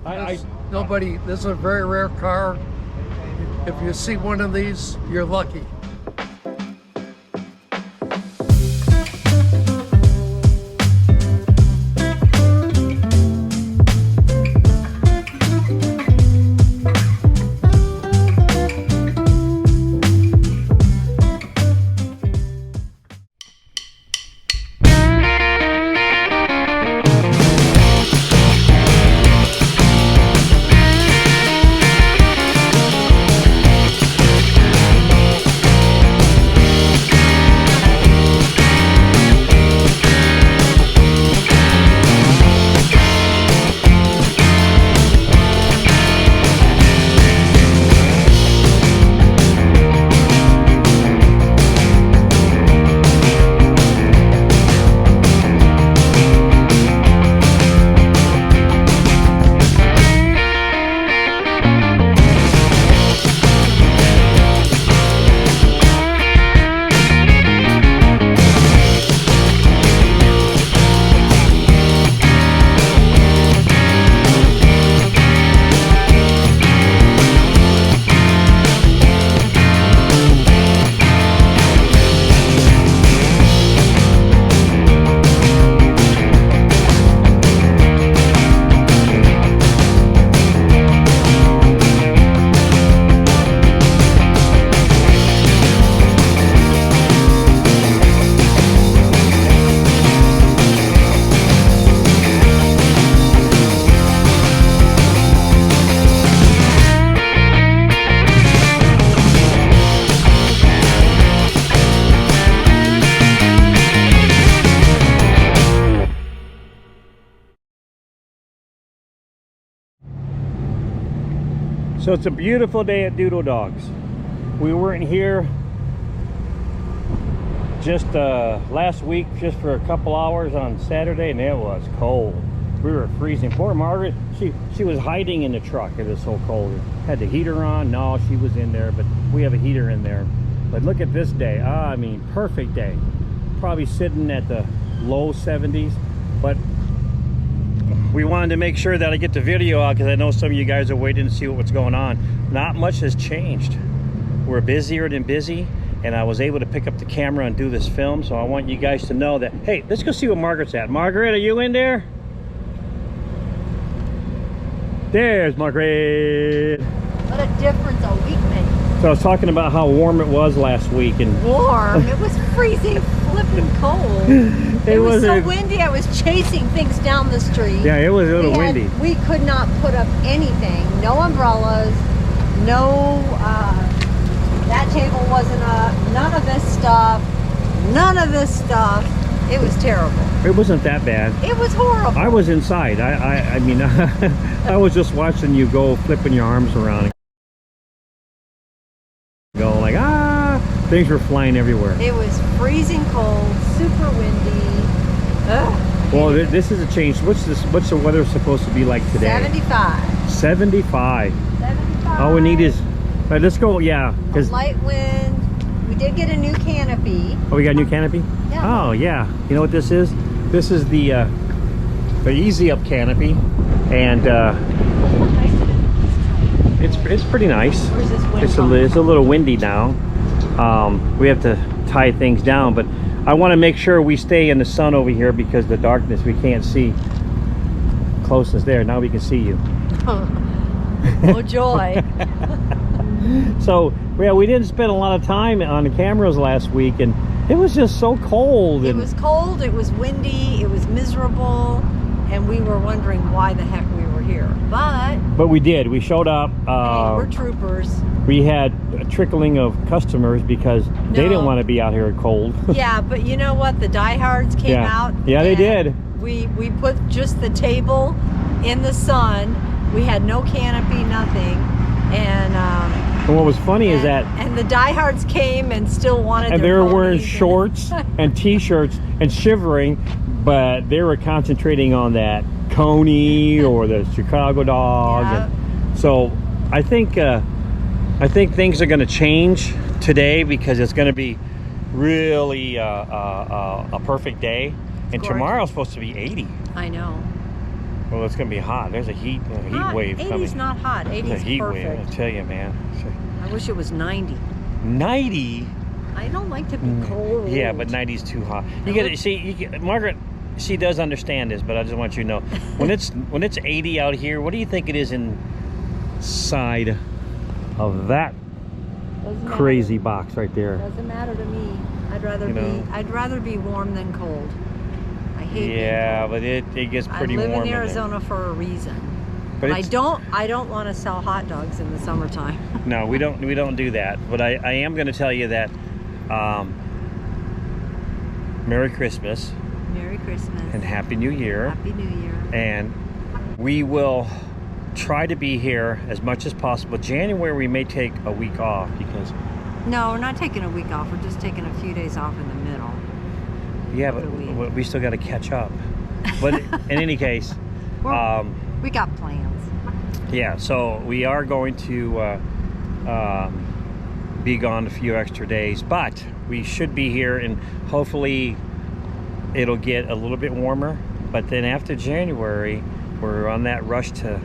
Nobody, this is a very rare car. If you see one of these, you're lucky. So it's a beautiful day at Doodle Dogs. We weren't here just last week, just for a couple hours on Saturday, and it was cold. We were freezing. Poor Margaret, she was hiding in the truck. It was so cold. Had the heater on. No, she was in there, but we have a heater in there. But look at this day. I mean, perfect day. Probably sitting at the low 70s, but we wanted to make sure that I get the video out because I know some of you guys are waiting to see what's going on. Not much has changed. We're busier than busy, and I was able to pick up the camera and do this film, so I want you guys to know that, hey, let's go see what Margaret's at. Margaret, are you in there? There's Margaret. What a difference a week makes. So I was talking about how warm it was last week, and warm. It was freezing flipping cold. It was so windy. I was chasing things down the street. Yeah, it was a little windy. We could not put up anything. No umbrellas. No. That table wasn't up. None of this stuff. None of this stuff. It was terrible. It wasn't that bad. It was horrible. I was inside. I mean, I was just watching you go, flipping your arms around. Going like, ah, things were flying everywhere. It was freezing cold, super windy. Ugh. Well, this is a change. What's the weather supposed to be like today? 75. 75. 75. All we need is, all right, let's go. Yeah, a light wind. We did get a new canopy. Oh, we got a new canopy? Yeah. Oh, yeah. You know what this is? This is the easy up canopy, and it's pretty nice. Where's this wind It's a little windy now. We have to tie things down, but I want to make sure we stay in the sun over here because the darkness, we can't see. Closeness there. Now we can see you. Oh joy. So yeah, we didn't spend a lot of time on the cameras last week, and it was just so cold. It was cold, it was windy, it was miserable, and we were wondering why the heck we were here. But we did. We showed up. Hey, we're troopers. We had a trickling of customers because they didn't want to be out here cold. Yeah, but you know what? The diehards came out. Yeah, they did. We put just the table in the sun. We had no canopy, nothing, and what was funny is that the diehards came and still wanted. And they were wearing shorts and t-shirts and shivering, but they were concentrating on that Coney or the Chicago dog. Yeah. And so I think things are going to change today because it's going to be really a perfect day. And tomorrow's supposed to be 80. I know. Well, it's gonna be hot. There's a heat wave 80's coming. not hot. 80's It's a heat perfect. wave. I tell you, man. I wish it was 90. 90. I don't like to be cold. Yeah, but 90's too hot. You get see, Margaret. She does understand this, but I just want you to know when it's 80 out here. What do you think it is inside of that crazy box right there? Doesn't matter to me. I'd rather be warm than cold. I hate being cold. But it gets pretty warm. I live in Arizona for a reason. But I don't want to sell hot dogs in the summertime. No, we don't do that. But I am going to tell you that Merry Christmas. Merry Christmas. And Happy New Year. Happy New Year. And we will try to be here as much as possible. January we may take a week off because... No, we're not taking a week off. We're just taking a few days off in the middle. Yeah, but we still got to catch up. But in any case... we got plans. Yeah, so we are going to be gone a few extra days. But we should be here and hopefully... it'll get a little bit warmer, but then after January, we're on that rush to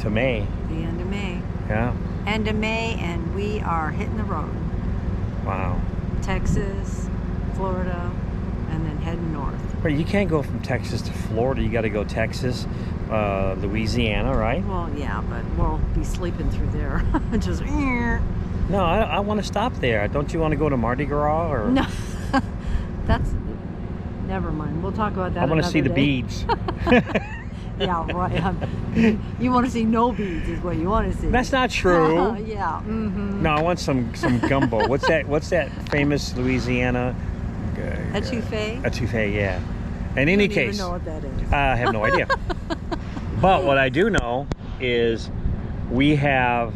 May. The end of May. Yeah. End of May, and we are hitting the road. Wow. Texas, Florida, and then heading north. But you can't go from Texas to Florida. You got to go Texas, Louisiana, right? Well, yeah, but we'll be sleeping through there. Just. No, I want to stop there. Don't you want to go to Mardi Gras or? No, that's. Never mind. We'll talk about that. I want to see the day. beads. Yeah, right. You want to see no beads, is what you want to see. That's not true. Yeah. Mm-hmm. No, I want some gumbo. What's that famous Louisiana? Etouffee. Etouffee, yeah. In any case, I don't even know what that is. I have no idea. But what I do know is we have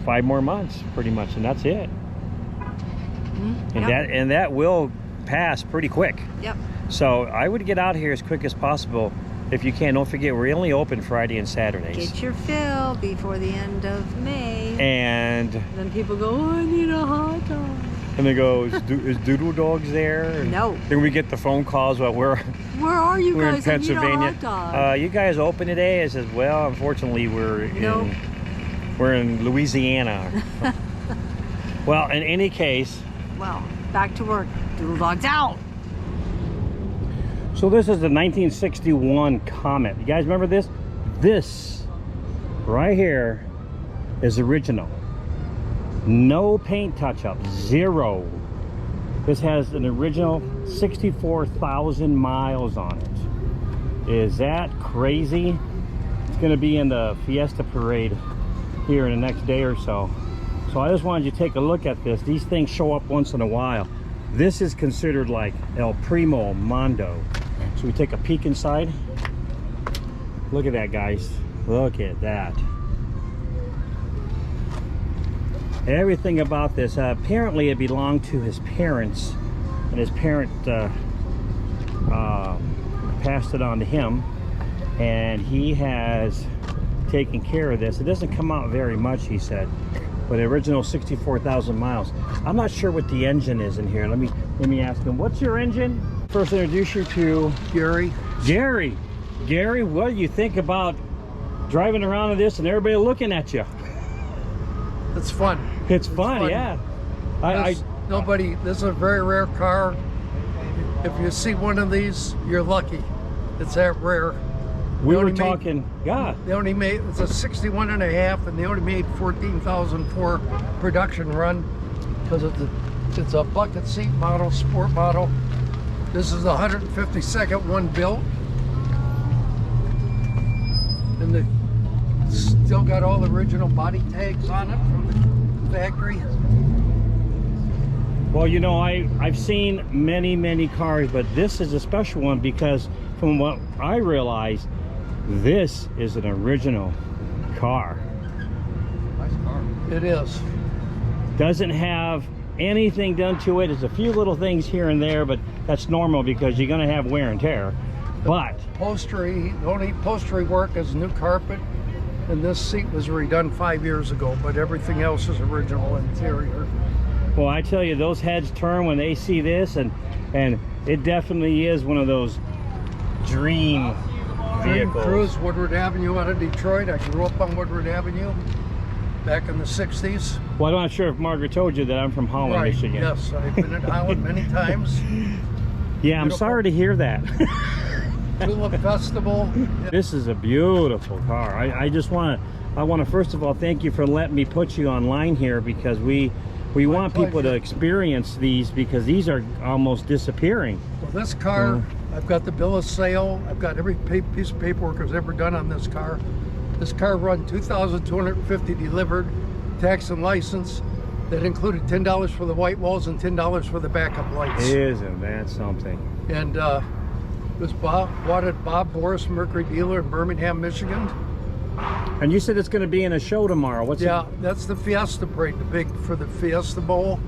5 more months, pretty much, and that's it. And that will pass pretty quick. Yep. So I would get out here as quick as possible if you can. Don't forget, we're only open Friday and Saturdays. Get your fill before the end of May. And then people go, oh, I need a hot dog. And they go, is Doodle Dogs there? And no. Then we get the phone calls. Well, where are you we're guys? In Pennsylvania. I need a hot dog. You guys open today? I says, well, unfortunately, we're in Louisiana. Well, in any case. Well, back to work. Doodle Dogs out. So this is the 1961 Comet. You guys remember this? This right here is original. No paint touch-up, 0. This has an original 64,000 miles on it. Is that crazy? It's going to be in the Fiesta Parade here in the next day or so. So I just wanted you to take a look at this. These things show up once in a while. This is considered like El Primo Mondo. So we take a peek inside. Look at that, guys. Look at that. Everything about this. Apparently it belonged to his parents, and his parent passed it on to him, and he has taken care of this. It doesn't come out very much, he said, but the original 64,000 miles. I'm not sure what the engine is in here. Let me ask him, what's your engine? First introduce you to Gary. Gary, what do you think about driving around in this and everybody looking at you? It's fun. It's fun, yeah. This is a very rare car. If you see one of these, you're lucky. It's that rare. We were talking, yeah. They only made, it's a 61 and a half, and they only made 14,000 for production run because it's a bucket seat model, sport model. This is the 152nd one built. And they still got all the original body tags on it from the factory. Well, you know, I've seen many cars, but this is a special one because from what I realized, this is an original car. Nice car. It is. Doesn't have anything done to it. There's a few little things here and there, but that's normal because you're going to have wear and tear. But the only upholstery work is new carpet, and this seat was redone 5 years ago, but everything else is original interior. Well, I tell you, those heads turn when they see this, and it definitely is one of those dream Dream vehicles. Cruise, Woodward Avenue out of Detroit. I grew up on Woodward Avenue back in the 60s. Well, I'm not sure if Margaret told you that I'm from Holland, Right, Michigan. yes, I've been in Holland many times. Yeah, I'm Beautiful. sorry to hear that. Tulip Festival. This is a beautiful car. I want to first of all thank you for letting me put you online here, because we want people to pleasure. experience these, because these are almost disappearing. Well, this car, I've got the bill of sale. I've got every piece of paperwork that's ever done on this car. This car run $2,250 delivered, tax and license. That included $10 for the white walls and $10 for the backup lights. Isn't that something? And it was bought at Bob Boris Mercury dealer in Birmingham, Michigan. And you said it's going to be in a show tomorrow. What's That's the Fiesta Parade, the big for the Fiesta Bowl.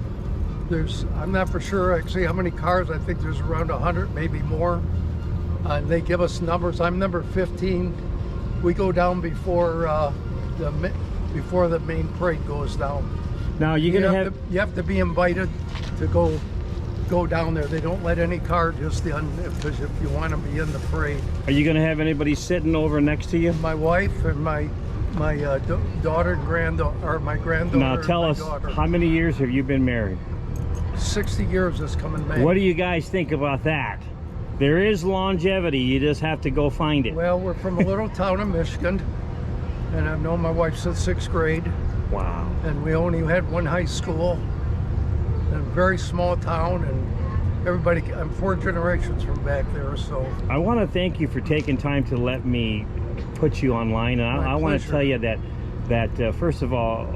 I'm not for sure actually how many cars. I think there's around 100, maybe more. And they give us numbers. I'm number 15. We go down before the main parade goes down. Now you're going to have you have to be invited to go down there. They don't let any car just in if you want to be in the parade. Are you going to have anybody sitting over next to you? My wife and my daughter and granddaughter, or my granddaughter. Now tell and us, my daughter. how many years have you been married? 60 years this coming May. What do you guys think about that? There is longevity. You just have to go find it. Well, we're from a little town in Michigan, and I've known my wife since 6th grade. Wow. And we only had one high school in a very small town, and everybody, I'm 4 generations from back there, so. I want to thank you for taking time to let me put you online. And I want to tell you that first of all,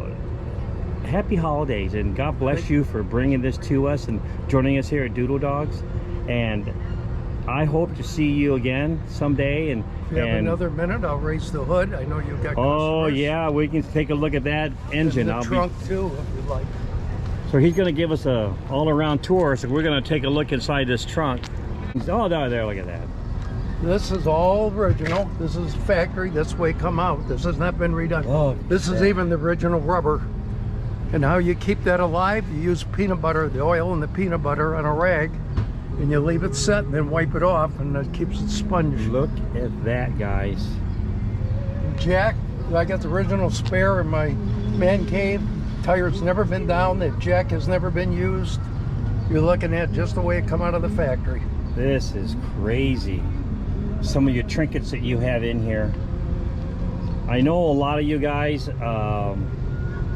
happy holidays, and God bless you for bringing this to us and joining us here at Doodle Dogs. And I hope to see you again someday. And if you have another minute, I'll raise the hood. I know you've got oh customers. Yeah, we can take a look at that engine. And the trunk too, if you like. So he's going to give us a all-around tour, so we're going to take a look inside this trunk. Oh, there, look at that. This is all original. This is factory. This way come out. This has not been redone. Oh, this is even the original rubber. And how you keep that alive, you use peanut butter, the oil and the peanut butter on a rag, and you leave it set and then wipe it off, and it keeps it sponge. Look at that, guys. Jack, I got the original spare in my man cave. Tire's never been down. The jack has never been used. You're looking at just the way it come out of the factory. This is crazy. Some of your trinkets that you have in here. I know a lot of you guys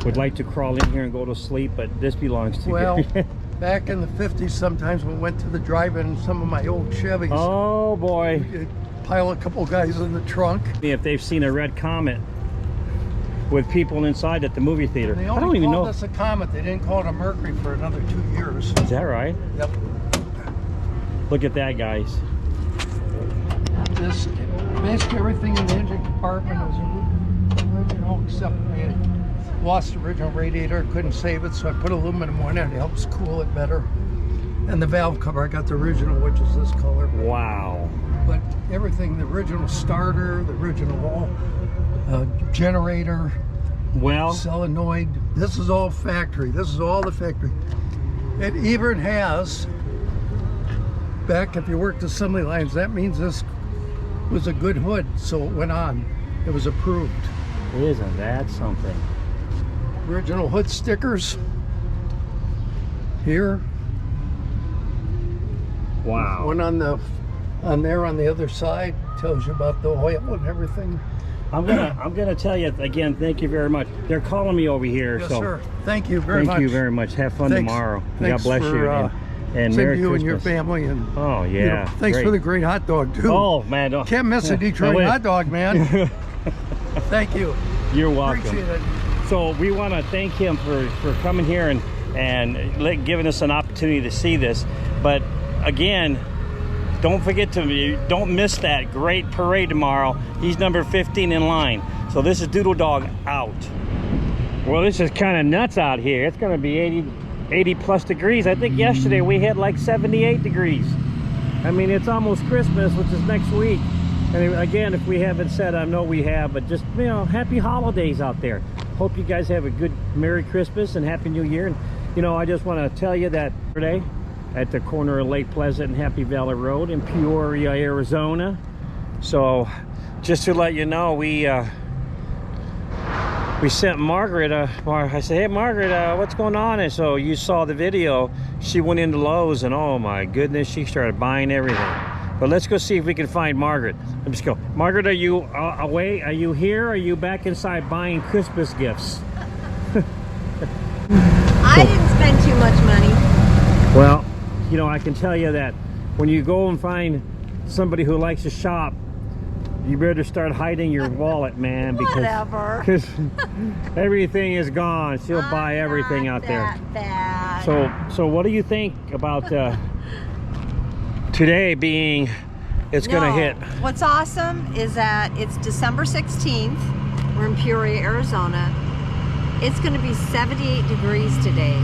would like to crawl in here and go to sleep, but this belongs to well, you. Back in the 50s, sometimes we went to the drive-in, some of my old Chevys. Oh boy. You'd pile a couple guys in the trunk. If they've seen a red Comet with people inside at the movie theater. They I don't only even know. called this a Comet. They didn't call it a Mercury for another 2 years. Is that right? Yep. Look at that, guys. This, basically everything in the engine compartment was original, except I had lost the original radiator, couldn't save it, so I put aluminum on it. It helps cool it better. And the valve cover, I got the original, which is this color. Wow. But everything, the original starter, the original generator, Well, solenoid, this is all factory. This is all the factory. It even has, back if you worked assembly lines, that means this was a good hood, so it went on. It was approved. isn't that something? Original hood stickers here. Wow. One on there on the other side tells you about the oil and everything. I'm gonna tell you again. Thank you very much. They're calling me over here. Yes, so sir. Thank you very much. Thank you very much. Have fun Thanks. tomorrow. Thanks God bless for, you. And same Merry to you Christmas. and your family. And Oh yeah. you know, thanks great. for the great hot dog too. Oh man. Can't miss a Detroit hot dog, man. Thank you. You're welcome. Appreciate it. So we want to thank him for coming here and giving us an opportunity to see this. But again, don't miss that great parade tomorrow. He's number 15 in line. So this is Doodle Dog out. Well, this is kind of nuts out here. It's going to be 80 plus degrees. I think yesterday we had like 78 degrees. I mean, it's almost Christmas, which is next week. And again, if we haven't said, I know we have, but just, you know, happy holidays out there. Hope you guys have a good Merry Christmas and Happy New Year. And, you know, I just want to tell you that today, at the corner of Lake Pleasant and Happy Valley Road in Peoria, Arizona. So just to let you know, we sent Margaret, I said, hey Margaret, what's going on? And so you saw the video. She went into Lowe's and oh my goodness, she started buying everything. But let's go see if we can find Margaret. Let's go. Margaret, are you away? Are you here? Or are you back inside buying Christmas gifts? I didn't spend too much money. Well, you know, I can tell you that when you go and find somebody who likes to shop, you better start hiding your wallet, man, because everything is gone. She'll buy everything out there. Bad. So what do you think about today being, it's gonna hit? What's awesome is that it's December 16th. We're in Peoria, Arizona. It's gonna be 78 degrees today.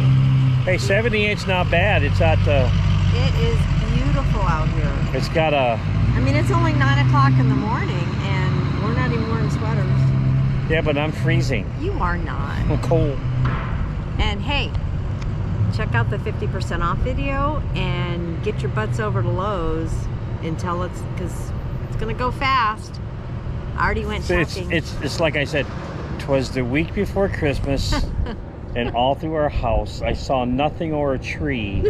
Hey, 78's not bad. It's at It is beautiful out here. it's got a, I mean, it's only 9 o'clock in the morning and we're not even wearing sweaters. yeah, but I'm freezing. You are not. I'm cold. And hey, check out the 50% off video and get your butts over to Lowe's until because it's gonna go fast. I already went So checking. it's like I said, 'twas the week before Christmas. And all through our house, I saw nothing or a tree.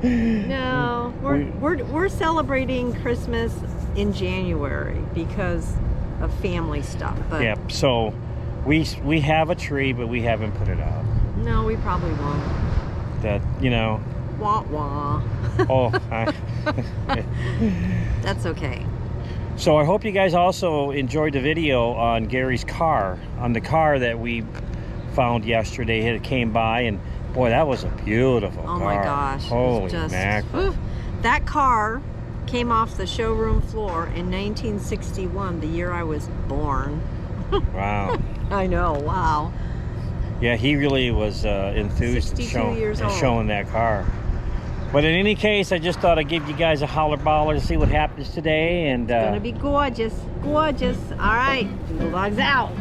No, we're celebrating Christmas in January because of family stuff. But Yeah, so we have a tree, but we haven't put it out. no, we probably won't. That, you know, Wah wah. oh, That's okay. so I hope you guys also enjoyed the video on Gary's car, on the car that we found yesterday. It came by, and boy, that was a beautiful car. Oh my gosh. Holy just, mackerel. that car came off the showroom floor in 1961, the year I was born. Wow. I know, wow. Yeah, he really was enthused 62 years old. showing that car. But in any case, I just thought I'd give you guys a holler baller to see what happens today. And It's gonna be gorgeous, gorgeous. All right, Doodle Dog's out.